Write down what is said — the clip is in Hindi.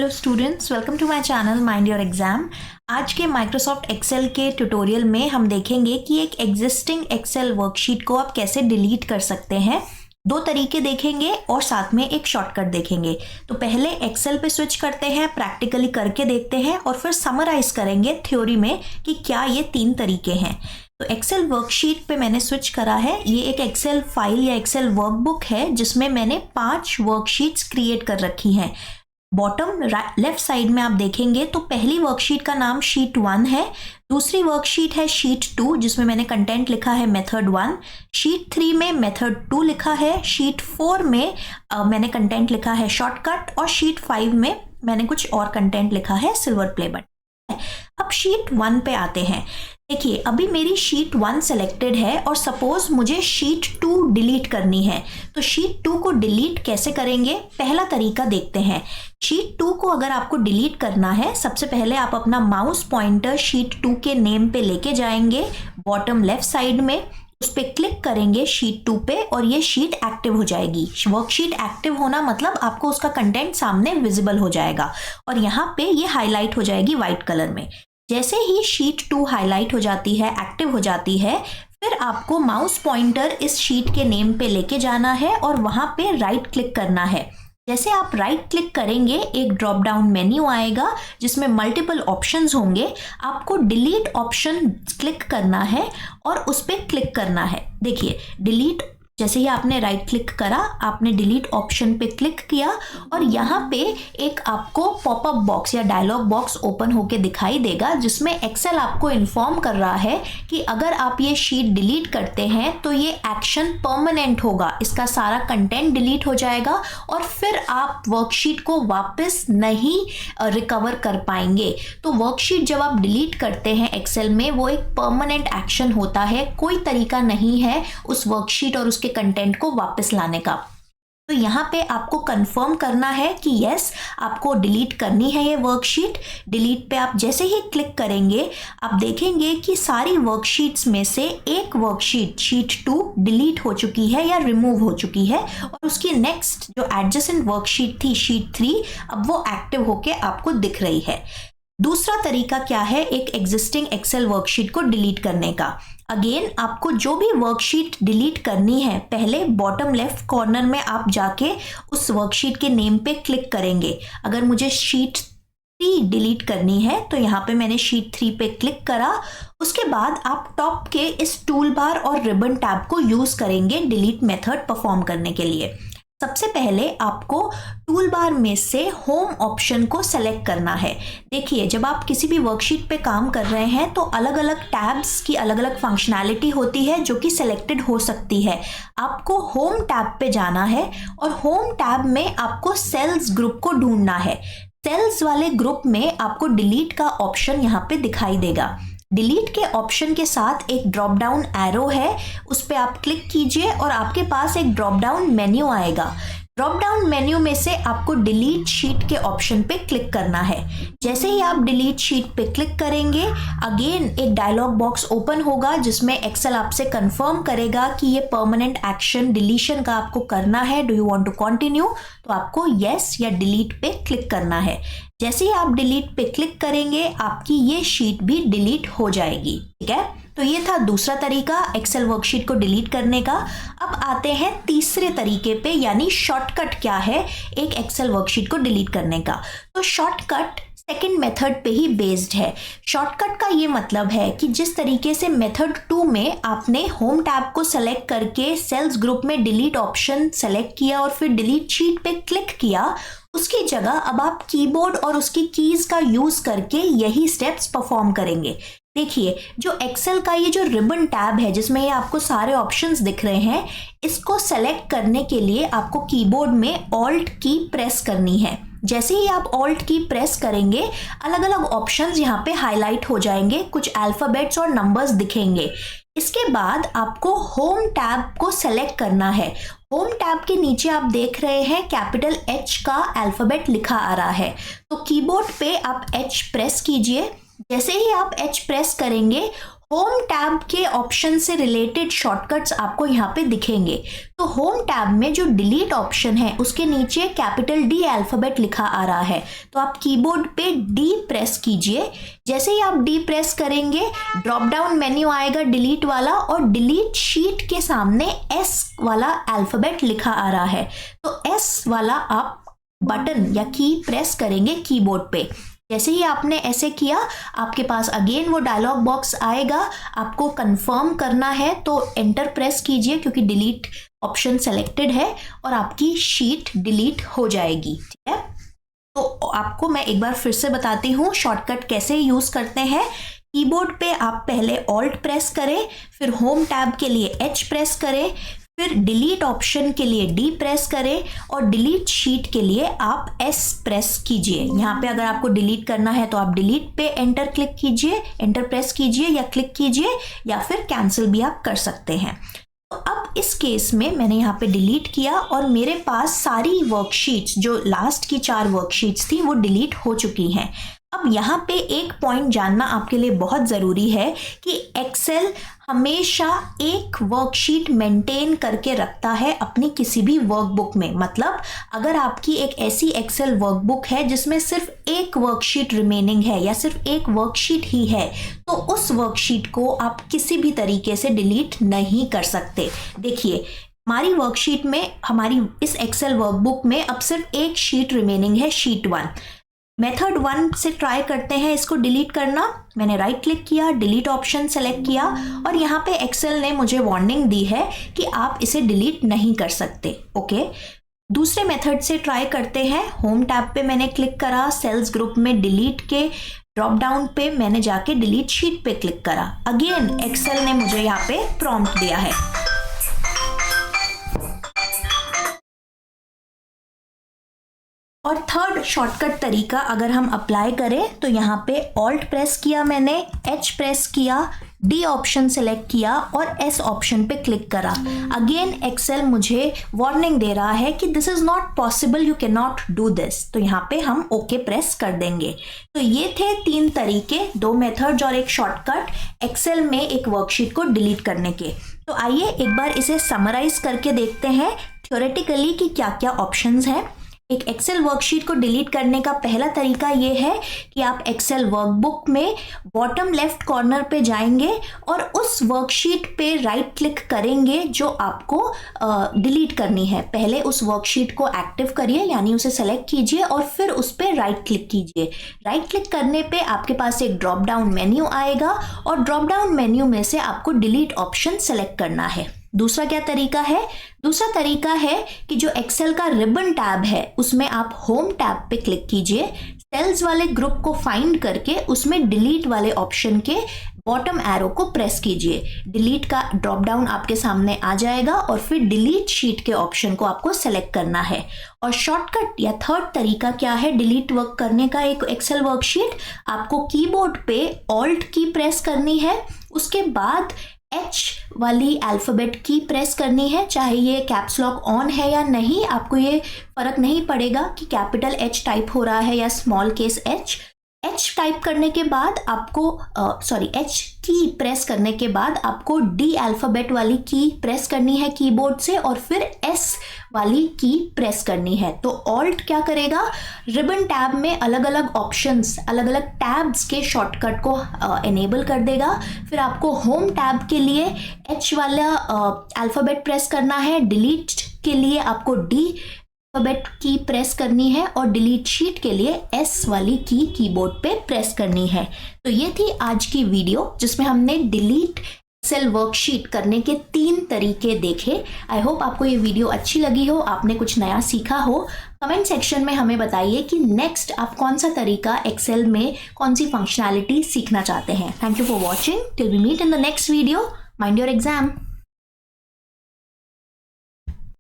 Hello students, welcome to my channel mind your exam. आज के माइक्रोसॉफ्ट एक्सेल के ट्यूटोरियल में हम देखेंगे कि एक एग्जिस्टिंग एक्सेल वर्कशीट को आप कैसे डिलीट कर सकते हैं। दो तरीके देखेंगे और साथ में एक शॉर्टकट देखेंगे। तो पहले एक्सेल पे स्विच करते हैं, प्रैक्टिकली करके देखते हैं और फिर समराइज करेंगे थ्योरी में कि क्या ये तीन तरीके हैं। तो एक्सेल वर्कशीट पे मैंने स्विच करा है। ये एक एक्सेल फाइल या एक्सेल वर्कबुक है जिसमें मैंने 5 वर्कशीट्स क्रिएट कर रखी हैं। बॉटम लेफ्ट साइड में आप देखेंगे तो पहली वर्कशीट का नाम शीट 1 है, दूसरी वर्कशीट है शीट 2 जिसमें मैंने कंटेंट लिखा है मेथड 1, शीट 3 में मेथड 2 लिखा है, शीट 4 में मैंने कंटेंट लिखा है शॉर्टकट और शीट 5 में मैंने कुछ और कंटेंट लिखा है सिल्वर प्ले बटन। अब शीट 1 पे आते हैं। देखिए अभी मेरी शीट 1 सेलेक्टेड है और सपोज मुझे शीट 2 डिलीट करनी है। तो शीट 2 को डिलीट कैसे करेंगे, पहला तरीका देखते हैं। शीट 2 को अगर आपको डिलीट करना है, सबसे पहले आप अपना माउस पॉइंटर शीट 2 के नेम पे लेके जाएंगे, बॉटम लेफ्ट साइड में उस पर क्लिक करेंगे शीट 2 पे और ये शीट एक्टिव हो जाएगी। वर्कशीट एक्टिव होना मतलब आपको उसका कंटेंट सामने विजिबल हो जाएगा और यहाँ पे ये हाईलाइट हो जाएगी व्हाइट कलर में। जैसे ही शीट 2 हाईलाइट हो जाती है, एक्टिव हो जाती है, फिर आपको माउस पॉइंटर इस शीट के नेम पे लेके जाना है और वहां पे राइट क्लिक करना है। जैसे आप राइट क्लिक करेंगे एक ड्रॉप डाउन मेन्यू आएगा जिसमें मल्टीपल ऑप्शंस होंगे। आपको डिलीट ऑप्शन क्लिक करना है और उस पर क्लिक करना है। देखिए डिलीट, जैसे ही आपने राइट क्लिक करा, आपने डिलीट ऑप्शन पे क्लिक किया और यहाँ पे एक आपको पॉपअप बॉक्स या डायलॉग बॉक्स ओपन होके दिखाई देगा जिसमें एक्सेल आपको इन्फॉर्म कर रहा है कि अगर आप ये शीट डिलीट करते हैं तो ये एक्शन परमानेंट होगा, इसका सारा कंटेंट डिलीट हो जाएगा और फिर आप वर्कशीट को वापस नहीं रिकवर कर पाएंगे। तो वर्कशीट जब आप डिलीट करते हैं एक्सेल में, वो एक परमानेंट एक्शन होता है, कोई तरीका नहीं है उस वर्कशीट और उसके कंटेंट को वापस लाने का। तो यहाँ पे आपको कंफर्म करना है कि यस आपको डिलीट करनी है ये वर्कशीट। डिलीट पे आप जैसे ही क्लिक करेंगे आप देखेंगे कि सारी वर्कशीट्स में से एक वर्कशीट शीट 2 डिलीट हो चुकी है या रिमूव हो चुकी है और उसकी नेक्स्ट जो एडजेसेंट वर्कशीट थी शीट 3, अब वो एक्टिव होके आपको दिख रही है। दूसरा तरीका क्या है एक एग्जिस्टिंग एक्सेल वर्कशीट को डिलीट करने का। अगेन आपको जो भी वर्कशीट डिलीट करनी है, पहले बॉटम लेफ्ट कॉर्नर में आप जाके उस वर्कशीट के नेम पे क्लिक करेंगे। अगर मुझे शीट 3 डिलीट करनी है तो यहाँ पे मैंने शीट 3 पे क्लिक करा। उसके बाद आप टॉप के इस टूल बार और रिबन टैब को यूज करेंगे डिलीट मेथड परफॉर्म करने के लिए। सबसे पहले आपको टूल बार में से होम ऑप्शन को सेलेक्ट करना है। देखिए जब आप किसी भी वर्कशीट पे काम कर रहे हैं तो अलग अलग टैब्स की अलग अलग फंक्शनैलिटी होती है जो कि सेलेक्टेड हो सकती है। आपको होम टैब पे जाना है और होम टैब में आपको सेल्स ग्रुप को ढूंढना है। सेल्स वाले ग्रुप में आपको डिलीट का ऑप्शन यहाँ पे दिखाई देगा। डिलीट के ऑप्शन के साथ एक ड्रॉप डाउन एरो है, उस पर आप क्लिक कीजिए और आपके पास एक ड्रॉप डाउन मेन्यू आएगा। ड्रॉप डाउन मेन्यू में से आपको डिलीट शीट के ऑप्शन पे क्लिक करना है। जैसे ही आप डिलीट शीट पे क्लिक करेंगे अगेन एक डायलॉग बॉक्स ओपन होगा जिसमें एक्सेल आपसे कंफर्म करेगा कि ये परमानेंट एक्शन डिलीशन का आपको करना है, do you want to continue, तो आपको यस या डिलीट पे क्लिक करना है। जैसे ही आप डिलीट पे क्लिक करेंगे आपकी ये शीट भी डिलीट हो जाएगी। ठीक है, तो ये था दूसरा तरीका एक्सेल वर्कशीट को डिलीट करने का। अब आते हैं तीसरे तरीके पे, यानी शॉर्टकट क्या है एक एक्सेल वर्कशीट को डिलीट करने का। तो शॉर्टकट सेकेंड मेथड पे ही बेस्ड है। शॉर्टकट का ये मतलब है कि जिस तरीके से मेथड 2 में आपने होम टैब को सेलेक्ट करके सेल्स ग्रुप में डिलीट ऑप्शन सेलेक्ट किया और फिर डिलीट शीट पे क्लिक किया, उसकी जगह अब आप कीबोर्ड और उसकी कीज का यूज करके यही स्टेप्स परफॉर्म करेंगे। देखिए जो एक्सेल का ये जो रिबन टैब है जिसमें ये आपको सारे ऑप्शंस दिख रहे हैं, इसको सेलेक्ट करने के लिए आपको कीबोर्ड में ऑल्ट की प्रेस करनी है। जैसे ही आप ऑल्ट की प्रेस करेंगे अलग अलग ऑप्शंस यहाँ पे हाईलाइट हो जाएंगे, कुछ अल्फाबेट्स और नंबर्स दिखेंगे। इसके बाद आपको होम टैब को सेलेक्ट करना है। होम टैब के नीचे आप देख रहे हैं कैपिटल H का अल्फाबेट लिखा आ रहा है, तो कीबोर्ड पे आप H प्रेस कीजिए। जैसे ही आप H प्रेस करेंगे होम टैब के ऑप्शन से रिलेटेड शॉर्टकट्स आपको यहाँ पे दिखेंगे। तो होम टैब में जो डिलीट ऑप्शन है उसके नीचे कैपिटल डी अल्फाबेट लिखा आ रहा है, तो आप कीबोर्ड पे डी प्रेस कीजिए। जैसे ही आप डी प्रेस करेंगे ड्रॉप डाउन मेन्यू आएगा डिलीट वाला, और डिलीट शीट के सामने एस वाला अल्फाबेट लिखा आ रहा है। तो एस वाला आप बटन या की प्रेस करेंगे कीबोर्ड पे। जैसे ही आपने ऐसे किया आपके पास अगेन वो डायलॉग बॉक्स आएगा, आपको कंफर्म करना है तो एंटर प्रेस कीजिए क्योंकि डिलीट ऑप्शन सेलेक्टेड है और आपकी शीट डिलीट हो जाएगी। ठीक है, तो आपको मैं एक बार फिर से बताती हूँ शॉर्टकट कैसे यूज करते हैं। कीबोर्ड पे आप पहले ऑल्ट प्रेस करें, फिर होम टैब के लिए एच प्रेस करें, फिर डिलीट ऑप्शन के लिए डी प्रेस करें और डिलीट शीट के लिए आप एस प्रेस कीजिए। यहाँ पे अगर आपको डिलीट करना है तो आप डिलीट पे एंटर क्लिक कीजिए, एंटर प्रेस कीजिए या क्लिक कीजिए, या फिर कैंसिल भी आप कर सकते हैं। तो अब इस केस में मैंने यहाँ पे डिलीट किया और मेरे पास सारी वर्कशीट्स जो लास्ट की 4 वर्कशीट्स थी वो डिलीट हो चुकी हैं। अब यहाँ पे एक पॉइंट जानना आपके लिए बहुत ज़रूरी है कि एक्सेल हमेशा एक वर्कशीट मेंटेन करके रखता है अपनी किसी भी वर्कबुक में। मतलब अगर आपकी एक ऐसी एक्सेल वर्कबुक है जिसमें सिर्फ एक वर्कशीट रिमेनिंग है या सिर्फ एक वर्कशीट ही है, तो उस वर्कशीट को आप किसी भी तरीके से डिलीट नहीं कर सकते। देखिए हमारी वर्कशीट में, हमारी इस एक्सेल वर्कबुक में अब सिर्फ एक शीट रिमेनिंग है, शीट 1। मेथड 1 से ट्राई करते हैं इसको डिलीट करना। मैंने राइट क्लिक किया, डिलीट ऑप्शन सेलेक्ट किया और यहाँ पे एक्सेल ने मुझे वार्निंग दी है कि आप इसे डिलीट नहीं कर सकते। ओके, दूसरे मेथड से ट्राई करते हैं। होम टैब पे मैंने क्लिक करा, सेल्स ग्रुप में डिलीट के ड्रॉप डाउन पे मैंने जाके डिलीट शीट पे क्लिक करा। अगेन एक्सेल ने मुझे यहाँ पे प्रॉम्प्ट दिया है। और थर्ड शॉर्टकट तरीका अगर हम अप्लाई करें तो यहाँ पे ऑल्ट प्रेस किया मैंने, एच प्रेस किया, डी ऑप्शन सेलेक्ट किया और एस ऑप्शन पे क्लिक करा। अगेन एक्सेल मुझे वार्निंग दे रहा है कि this is not possible, you can not do this. तो यहाँ पे हम ओके प्रेस कर देंगे। तो ये थे 3 तरीके, 2 मेथड्स और एक शॉर्टकट एक्सेल में एक वर्कशीट को डिलीट करने के। तो आइए एक बार इसे समराइज करके देखते हैं थ्योरेटिकली कि क्या क्या ऑप्शंस हैं। एक एक्सेल वर्कशीट को डिलीट करने का पहला तरीका ये है कि आप एक्सेल वर्कबुक में बॉटम लेफ्ट कॉर्नर पे जाएंगे और उस वर्कशीट पे राइट क्लिक करेंगे जो आपको डिलीट करनी है। पहले उस वर्कशीट को एक्टिव करिए, यानी उसे सेलेक्ट कीजिए और फिर उस पर राइट क्लिक कीजिए। राइट क्लिक करने पे आपके पास एक ड्रॉप डाउन मेन्यू आएगा और ड्रॉप डाउन मेन्यू में से आपको डिलीट ऑप्शन सेलेक्ट करना है। दूसरा क्या तरीका है? दूसरा तरीका है कि जो एक्सेल का रिबन टैब है उसमें आप होम टैब पे क्लिक कीजिए, सेल्स वाले ग्रुप को फाइंड करके उसमें डिलीट वाले ऑप्शन के बॉटम एरो को प्रेस कीजिए। डिलीट का ड्रॉप डाउन आपके सामने आ जाएगा और फिर डिलीट शीट के ऑप्शन को आपको सेलेक्ट करना है। और शॉर्टकट या थर्ड तरीका क्या है डिलीट वर्क करने का एक एक्सेल वर्कशीट? आपको कीबोर्ड पे ऑल्ट की प्रेस करनी है, उसके बाद एच वाली अल्फाबेट की प्रेस करनी है। चाहे ये कैप्स लॉक ऑन है या नहीं, आपको ये फर्क नहीं पड़ेगा कि कैपिटल एच टाइप हो रहा है या small case H. H type करने के बाद आपको एच की प्रेस करने के बाद आपको डी अल्फाबेट वाली की प्रेस करनी है कीबोर्ड से और फिर एस वाली की प्रेस करनी है। तो ऑल्ट क्या करेगा, रिबन टैब में अलग अलग ऑप्शंस, अलग अलग टैब्स के शॉर्टकट को एनेबल कर देगा। फिर आपको होम टैब के लिए एच वाला अल्फाबेट प्रेस करना है, डिलीट के लिए आपको डी अल्फाबेट की प्रेस करनी है और डिलीट शीट के लिए एस वाली की कीबोर्ड पे प्रेस करनी है। तो ये थी आज की वीडियो जिसमें हमने डिलीट एक्सेल वर्कशीट करने के 3 तरीके देखे। आई होप आपको ये वीडियो अच्छी लगी हो, आपने कुछ नया सीखा हो। कमेंट सेक्शन में हमें बताइए कि नेक्स्ट आप कौन सा तरीका एक्सेल में कौन सी फंक्शनैलिटी सीखना चाहते हैं। Thank you for watching. Till we meet in the next video. Mind your exam.